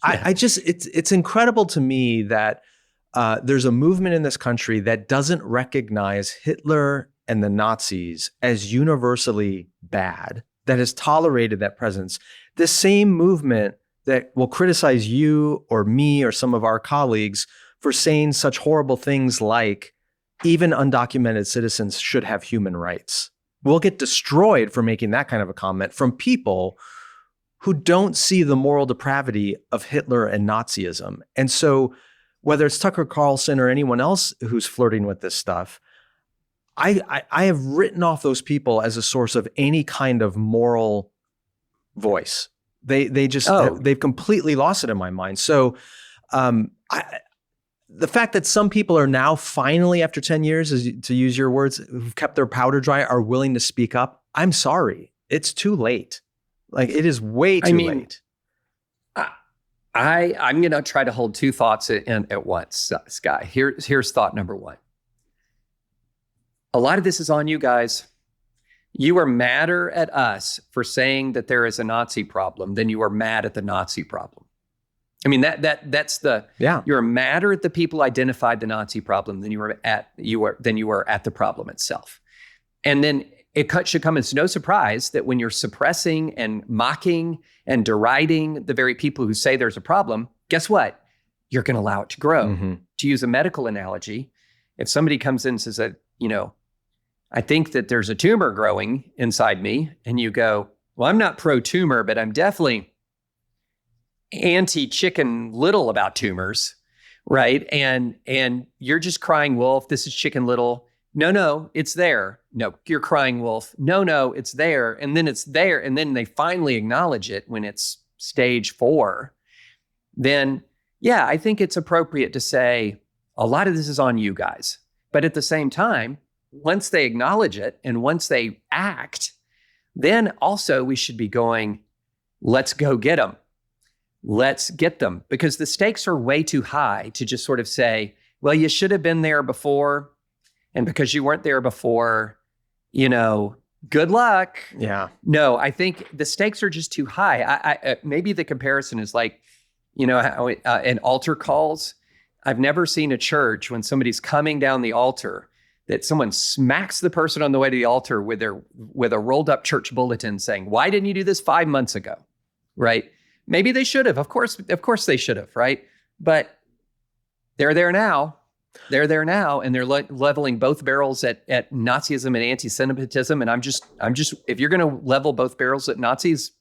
it's incredible to me that there's a movement in this country that doesn't recognize Hitler and the Nazis as universally bad, that has tolerated that presence. The same movement that will criticize you or me or some of our colleagues for saying such horrible things like even undocumented citizens should have human rights. We'll get destroyed for making that kind of a comment from people who don't see the moral depravity of Hitler and Nazism. And so whether it's Tucker Carlson or anyone else who's flirting with this stuff, I have written off those people as a source of any kind of moral voice. They've completely lost it in my mind. So the fact that some people are now finally, after 10 years, to use your words, who've kept their powder dry, are willing to speak up, I'm sorry. It's too late. Like, it is way too late. I'm going to try to hold two thoughts at once, Skye. Here's thought number one. A lot of this is on you guys. You are madder at us for saying that there is a Nazi problem than you are mad at the Nazi problem. I mean, that's the, you're madder at the people identified the Nazi problem than you are at the problem itself. And then it should come as no surprise that when you're suppressing and mocking and deriding the very people who say there's a problem, guess what? You're going to allow it to grow. To use a medical analogy, if somebody comes in and says that, I think that there's a tumor growing inside me, and you go, well, I'm not pro-tumor, but I'm definitely anti-Chicken Little about tumors, right? And you're just crying wolf. This is Chicken Little. No, it's there. No, you're crying wolf. No, it's there. And then it's there. And then they finally acknowledge it when it's stage 4. Then, yeah, I think it's appropriate to say a lot of this is on you guys. But at the same time, once they acknowledge it and once they act, then also we should be going, let's go get them. Let's get them. Because the stakes are way too high to just sort of say, well, you should have been there before. And because you weren't there before, good luck. Yeah. No, I think the stakes are just too high. I maybe the comparison is like, how in altar calls, I've never seen a church when somebody's coming down the altar that someone smacks the person on the way to the altar with a rolled up church bulletin saying, why didn't you do this 5 months ago? Right? Maybe they should have. Of course they should have, right? But they're there now. They're there now, and they're leveling both barrels at Nazism and anti-Semitism. And I'm just, if you're going to level both barrels at Nazis,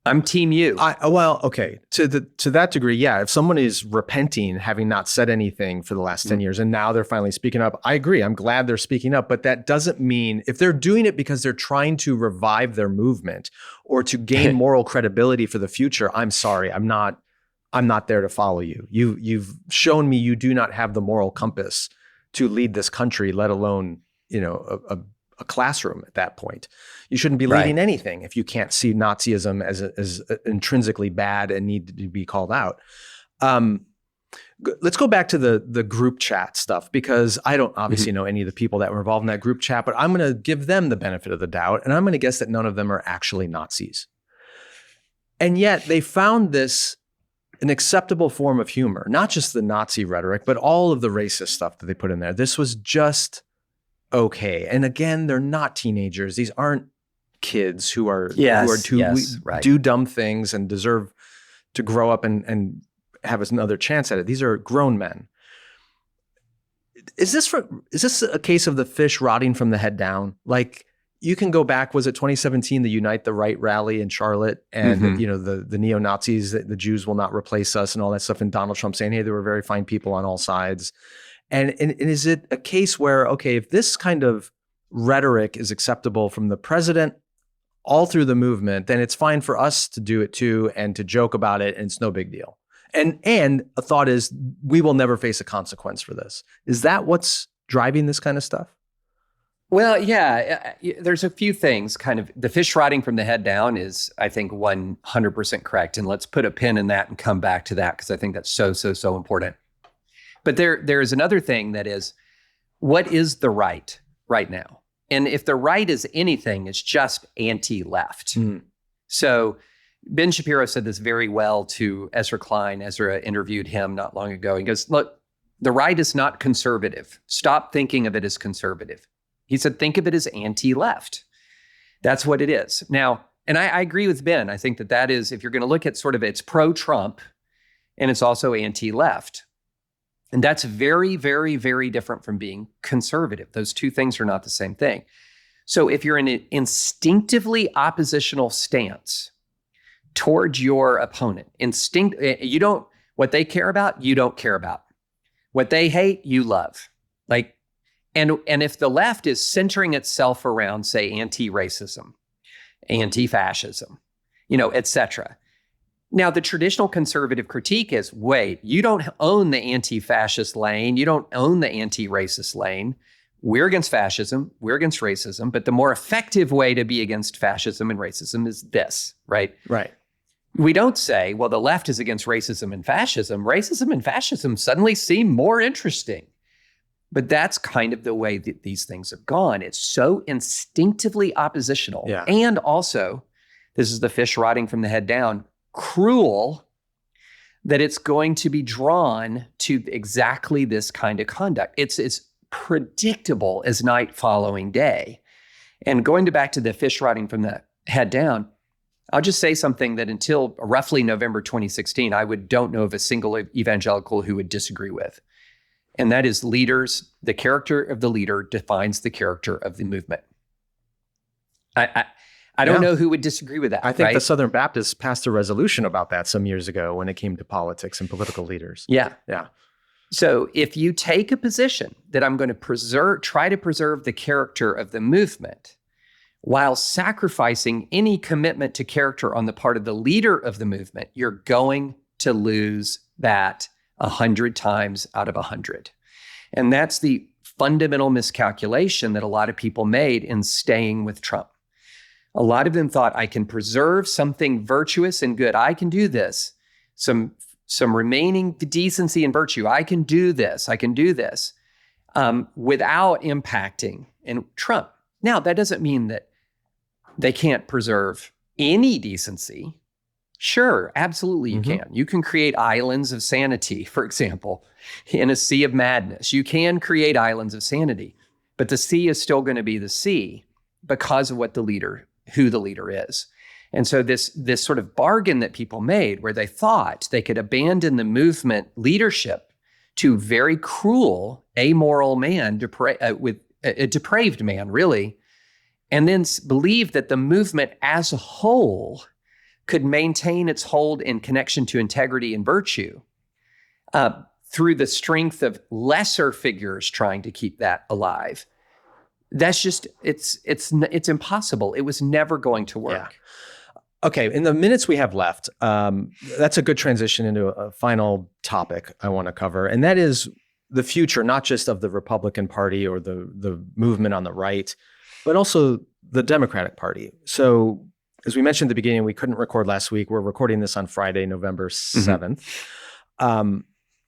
I'm team you. Okay. To that degree, yeah. If someone is repenting, having not said anything for the last 10 years, and now they're finally speaking up, I agree. I'm glad they're speaking up. But that doesn't mean, if they're doing it because they're trying to revive their movement or to gain moral credibility for the future, I'm sorry. I'm not there to follow you. You've shown me you do not have the moral compass to lead this country, let alone, a classroom at that point. You shouldn't be leading anything if you can't see Nazism as intrinsically bad and need to be called out. Let's go back to the group chat stuff, because I don't obviously know any of the people that were involved in that group chat, but I'm going to give them the benefit of the doubt. And I'm going to guess that none of them are actually Nazis. And yet they found this an acceptable form of humor, not just the Nazi rhetoric, but all of the racist stuff that they put in there. This was just okay. And again, they're not teenagers. These aren't kids who are do dumb things and deserve to grow up and have another chance at it. These are grown men. Is this a case of the fish rotting from the head down? Like, you can go back, was it 2017, the Unite the Right rally in Charlotte, and the neo-Nazis, the Jews will not replace us and all that stuff, and Donald Trump saying, hey, there were very fine people on all sides. And is it a case where, okay, if this kind of rhetoric is acceptable from the president all through the movement, then it's fine for us to do it too and to joke about it, and it's no big deal. And a thought is, we will never face a consequence for this. Is that what's driving this kind of stuff? Well, yeah, there's a few things. Kind of the fish rotting from the head down is, I think, 100% correct. And let's put a pin in that and come back to that, because I think that's so important. But there is another thing that is, what is the right now? And if the right is anything, it's just anti-left. So Ben Shapiro said this very well to Ezra Klein. Ezra interviewed him not long ago. He goes, look, the right is not conservative. Stop thinking of it as conservative. He said, think of it as anti-left. That's what it is. Now, and I agree with Ben. I think that is, if you're going to look at sort of, it's pro-Trump and it's also anti-left. And that's very, very, very different from being conservative. Those two things are not the same thing. So if you're in an instinctively oppositional stance towards your opponent, what they care about, you don't care about. What they hate, you love. Like, and if the left is centering itself around, say, anti-racism, anti-fascism, et cetera. Now, the traditional conservative critique is, wait, you don't own the anti-fascist lane. You don't own the anti-racist lane. We're against fascism. We're against racism. But the more effective way to be against fascism and racism is this, right? Right. We don't say, well, the left is against racism and fascism. Racism and fascism suddenly seem more interesting. But that's kind of the way that these things have gone. It's so instinctively oppositional. Yeah. And also, this is the fish rotting from the head down, cruel, that it's going to be drawn to exactly this kind of conduct. It's as predictable as night following day. And going back to the fish rotting from the head down, I'll just say something that until roughly November 2016, I don't know of a single evangelical who would disagree with. And that is leaders. The character of the leader defines the character of the movement. I don't know who would disagree with that. I think the Southern Baptists passed a resolution about that some years ago when it came to politics and political leaders. Yeah. Yeah. So if you take a position that I'm going to try to preserve the character of the movement while sacrificing any commitment to character on the part of the leader of the movement, you're going to lose that 100 times out of 100. And that's the fundamental miscalculation that a lot of people made in staying with Trump. A lot of them thought, I can preserve something virtuous and good. I can do this. Some remaining decency and virtue. I can do this. Without impacting Trump. Now, that doesn't mean that they can't preserve any decency. Sure, absolutely you can. You can create islands of sanity, for example, in a sea of madness. You can create islands of sanity, but the sea is still going to be the sea because of who the leader is. And so this sort of bargain that people made where they thought they could abandon the movement leadership to very cruel, amoral man, with a depraved man, really, and then believe that the movement as a whole could maintain its hold in connection to integrity and virtue through the strength of lesser figures trying to keep that alive. That's just, it's impossible. It was never going to work. Yeah. Okay, in the minutes we have left, that's a good transition into a final topic I want to cover, and that is the future, not just of the Republican Party or the movement on the right, but also the Democratic Party. So, as we mentioned at the beginning, we couldn't record last week. We're recording this on Friday, November 7th.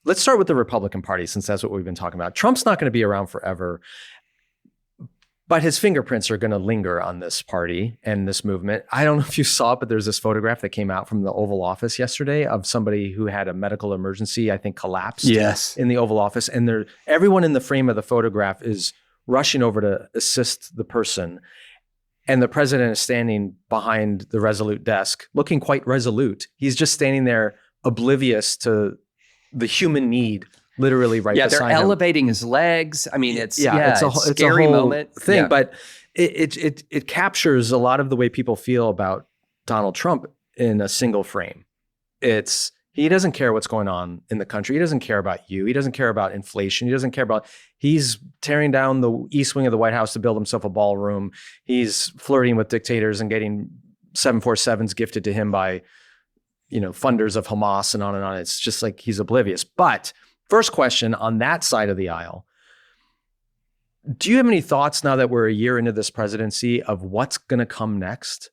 let's start with the Republican Party, since that's what we've been talking about. Trump's not going to be around forever, but his fingerprints are going to linger on this party and this movement. I don't know if you saw it, but there's this photograph that came out from the Oval Office yesterday of somebody who had a medical emergency, I think collapsed in the Oval Office. And everyone in the frame of the photograph is rushing over to assist the person. And the president is standing behind the Resolute desk, looking quite resolute. He's just standing there oblivious to the human need, literally right beside him. Yeah, they're elevating his legs. I mean, it's a scary whole moment thing, but it captures a lot of the way people feel about Donald Trump in a single frame. He doesn't care what's going on in the country. He doesn't care about you. He doesn't care about inflation. He doesn't care about, he's tearing down the east wing of the White House to build himself a ballroom. He's flirting with dictators and getting 747s gifted to him by, funders of Hamas and on and on. It's just like he's oblivious. But first question on that side of the aisle, do you have any thoughts now that we're a year into this presidency of what's going to come next?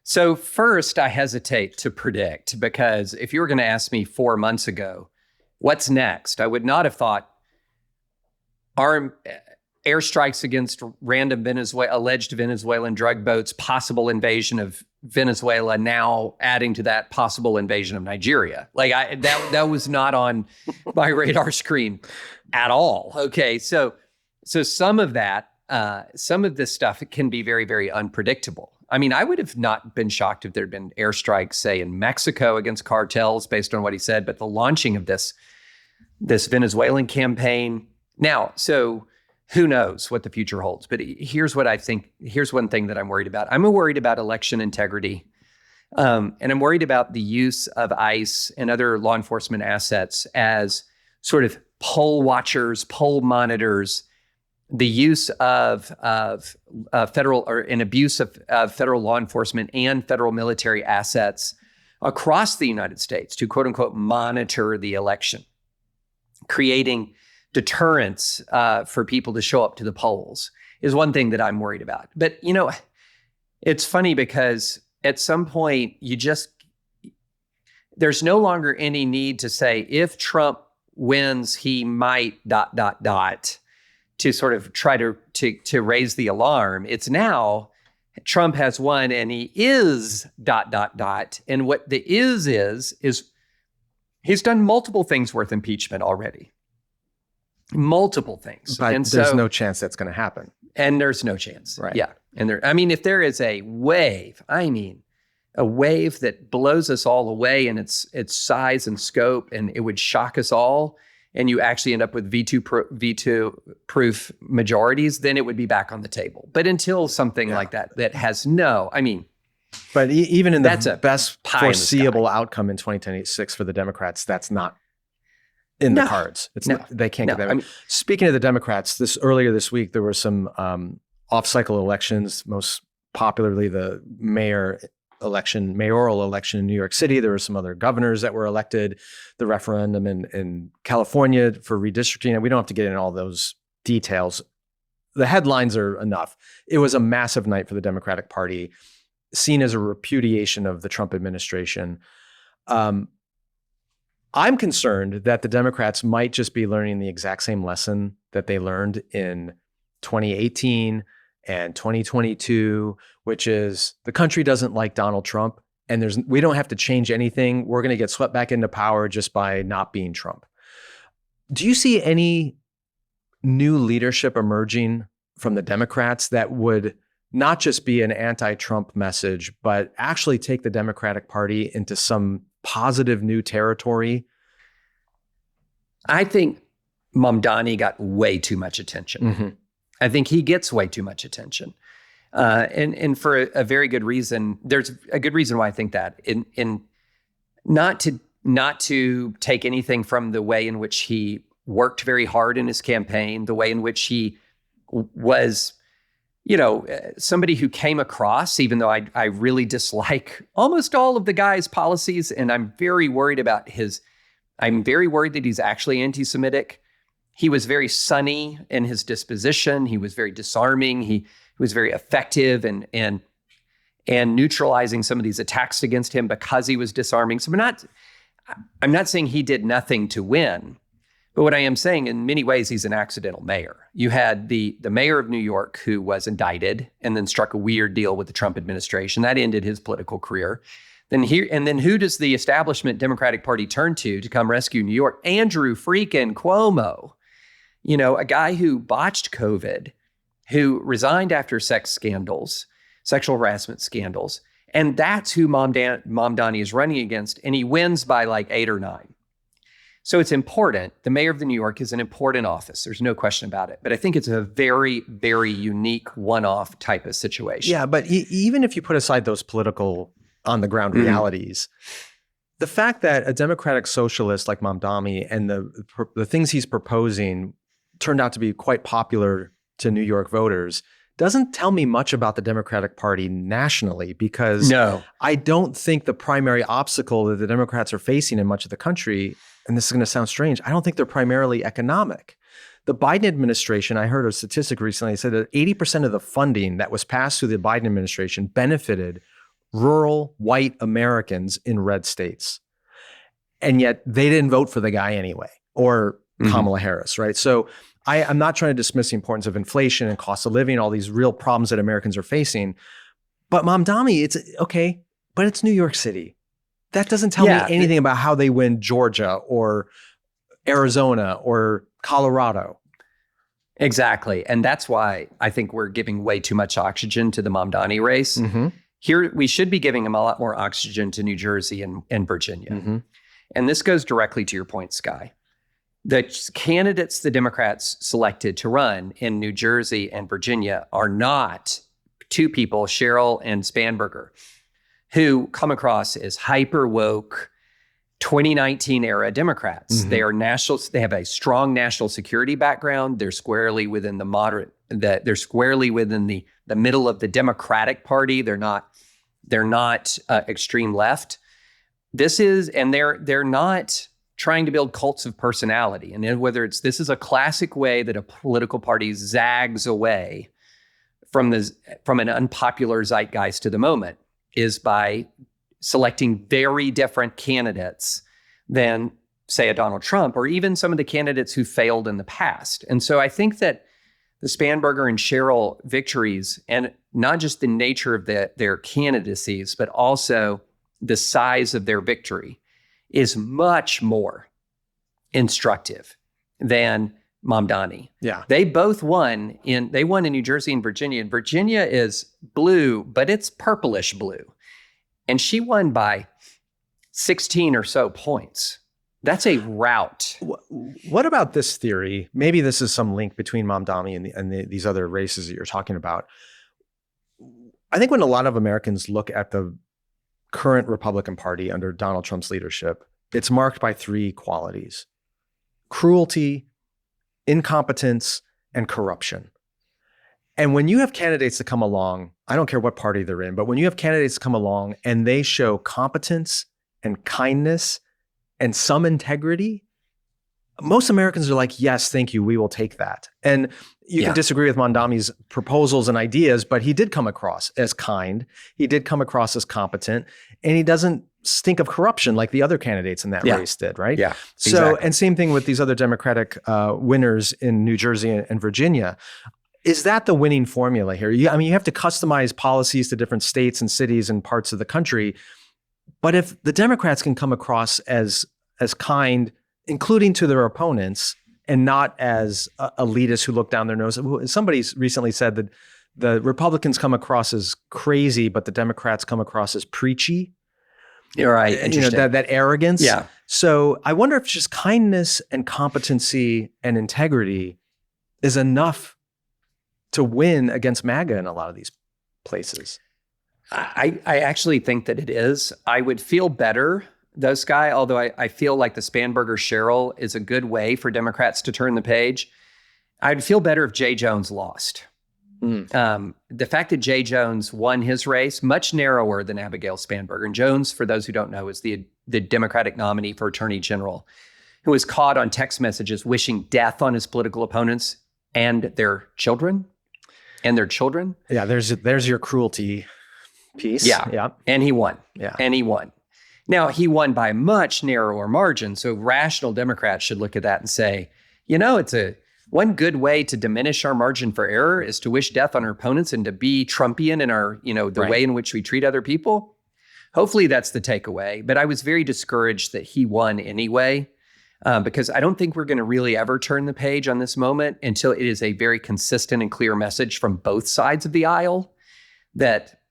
So first, I hesitate to predict, because if you were going to ask me 4 months ago, what's next? I would not have thought airstrikes against random alleged Venezuelan drug boats, possible invasion of Venezuela, now adding to that possible invasion of Nigeria. Like that was not on my radar screen at all. Okay, so some of that, some of this stuff can be very, very unpredictable. I mean, I would have not been shocked if there'd been airstrikes, say, in Mexico against cartels based on what he said, but the launching of this Venezuelan campaign. Now, so who knows what the future holds? But here's what I think. Here's one thing that I'm worried about. I'm worried about election integrity. And I'm worried about the use of ICE and other law enforcement assets as sort of poll watchers, poll monitors, the use of federal or an abuse of federal law enforcement and federal military assets across the United States to quote unquote monitor the election, creating deterrence for people to show up to the polls is one thing that I'm worried about. But it's funny because at some point there's no longer any need to say if Trump wins, he might ... to sort of try to raise the alarm. It's now Trump has won and he is ... And what the is he's done multiple things worth impeachment already. Multiple things. But and there's no chance that's going to happen. And there's no chance. Right. Yeah. And if there is a wave that blows us all away in its size and scope, and it would shock us all, and you actually end up with veto-proof majorities, then it would be back on the table. But until something like that has But even in that's the a best pie in the foreseeable sky. outcome in 2026 for the Democrats, that's not in the cards. They can't get that. Speaking of the Democrats, earlier this week, there were some off-cycle elections, most popularly the mayoral election in New York City. There were some other governors that were elected, the referendum in California for redistricting. And we don't have to get into all those details. The headlines are enough. It was a massive night for the Democratic Party, seen as a repudiation of the Trump administration. I'm concerned that the Democrats might just be learning the exact same lesson that they learned in 2018 and 2022, which is the country doesn't like Donald Trump, and we don't have to change anything. We're going to get swept back into power just by not being Trump. Do you see any new leadership emerging from the Democrats that would not just be an anti-Trump message, but actually take the Democratic Party into some positive new territory? I think Mamdani got way too much attention. Mm-hmm. I think he gets way too much attention. And for a very good reason. There's a good reason why I think that. In not to take anything from the way in which he worked very hard in his campaign, the way in which he was, somebody who came across, even though I really dislike almost all of the guy's policies, and I'm very worried that he's actually anti-Semitic. He was very sunny in his disposition. He was very disarming. He was very effective and neutralizing some of these attacks against him because he was disarming. So I'm not saying he did nothing to win, but what I am saying, in many ways, he's an accidental mayor. You had the mayor of New York who was indicted and then struck a weird deal with the Trump administration. That ended his political career. Then who does the establishment Democratic Party turn to come rescue New York? Andrew freaking Cuomo, a guy who botched COVID, who resigned after sexual harassment scandals. And that's who Mamdani is running against. And he wins by like 8 or 9. So it's important. The mayor of New York is an important office. There's no question about it. But I think it's a very, very unique one-off type of situation. Yeah, but even if you put aside those political on-the-ground realities, the fact that a democratic socialist like Mamdani and the things he's proposing turned out to be quite popular to New York voters doesn't tell me much about the Democratic Party nationally, because I don't think the primary obstacle that the Democrats are facing in much of the country, and this is going to sound strange, I don't think they're primarily economic. The Biden administration, I heard a statistic recently, said that 80% of the funding that was passed through the Biden administration benefited rural white Americans in red states. And yet they didn't vote for the guy anyway, or Kamala Harris, right? So I'm not trying to dismiss the importance of inflation and cost of living, all these real problems that Americans are facing. But Mamdani, it's okay, but it's New York City. That doesn't tell me anything about how they win Georgia or Arizona or Colorado. Exactly. And that's why I think we're giving way too much oxygen to the Mamdani race. Here, we should be giving him a lot more oxygen to New Jersey and Virginia. And this goes directly to your point, Skye. The candidates the Democrats selected to run in New Jersey and Virginia are not two people, Cheryl and Spanberger, who come across as hyper woke 2019 era Democrats. They are they have a strong national security background. They're squarely within they're squarely within the middle of the Democratic Party. They're not extreme left. They're not trying to build cults of personality. And this is a classic way that a political party zags away from an unpopular zeitgeist to the moment, is by selecting very different candidates than, say, a Donald Trump, or even some of the candidates who failed in the past. And so I think that the Spanberger and Cheryl victories, and not just the nature of their candidacies, but also the size of their victory, is much more instructive than Mamdani. Yeah. They both won in New Jersey and Virginia. And Virginia is blue, but it's purplish blue. And she won by 16 or so points. That's a rout. What about this theory? Maybe this is some link between Mamdani and these other races that you're talking about. I think when a lot of Americans look at the current Republican Party under Donald Trump's leadership, it's marked by 3 qualities: cruelty, incompetence, and corruption. And when you have candidates that come along, I don't care what party they're in, but when you have candidates come along and they show competence and kindness and some integrity, most Americans are like, yes, thank you, we will take that. And you can disagree with Mamdani's proposals and ideas, but he did come across as kind. He did come across as competent, and he doesn't stink of corruption like the other candidates in that race did, right? Yeah. So, exactly. And same thing with these other Democratic winners in New Jersey and Virginia. Is that the winning formula here? You have to customize policies to different states and cities and parts of the country. But if the Democrats can come across as kind, including to their opponents, and not as elitists who look down their nose. Somebody recently said that the Republicans come across as crazy, but the Democrats come across as preachy. You're right. Interesting. That arrogance. Yeah. So I wonder if just kindness and competency and integrity is enough to win against MAGA in a lot of these places. I actually think that it is. I would feel better, though, Skye, although I feel like the Spanberger-Cheryl is a good way for Democrats to turn the page. I'd feel better if Jay Jones lost. The fact that Jay Jones won his race, much narrower than Abigail Spanberger. And Jones, for those who don't know, is the Democratic nominee for Attorney General, who was caught on text messages wishing death on his political opponents and their children. Yeah, there's your cruelty piece. Yeah. And he won. Yeah. And he won. Now, he won by a much narrower margin. So rational Democrats should look at that and say, it's one good way to diminish our margin for error is to wish death on our opponents and to be Trumpian in our, the way in which we treat other people. Hopefully that's the takeaway. But I was very discouraged that he won anyway, because I don't think we're going to really ever turn the page on this moment until it is a very consistent and clear message from both sides of the aisle that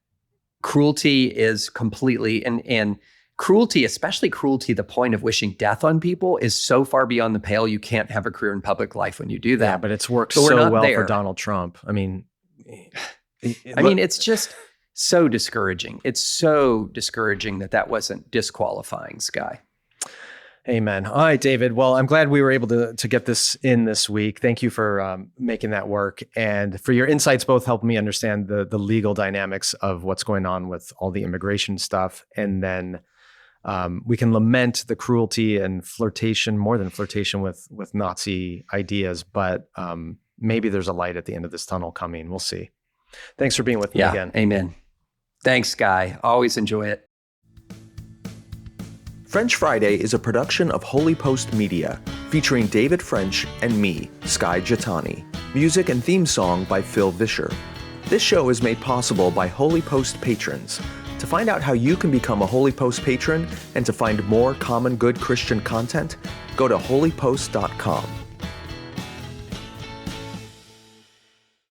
cruelty is completely, and cruelty, especially cruelty, the point of wishing death on people, is so far beyond the pale. You can't have a career in public life when you do that. Yeah, but it's worked so well for Donald Trump. I mean, it's just so discouraging. It's so discouraging that wasn't disqualifying, Skye. Amen. All right, David. Well, I'm glad we were able to get this in this week. Thank you for making that work, and for your insights. Both helped me understand the legal dynamics of what's going on with all the immigration stuff, and then we can lament the cruelty and flirtation, more than flirtation, with Nazi ideas. But maybe there's a light at the end of this tunnel coming. We'll see. Thanks for being with me again. Amen. Thanks, Skye. Always enjoy it. French Friday is a production of Holy Post Media, featuring David French and me, Skye Jatani. Music and theme song by Phil Vischer. This show is made possible by Holy Post patrons. To find out how you can become a Holy Post patron and to find more common good Christian content, go to holypost.com.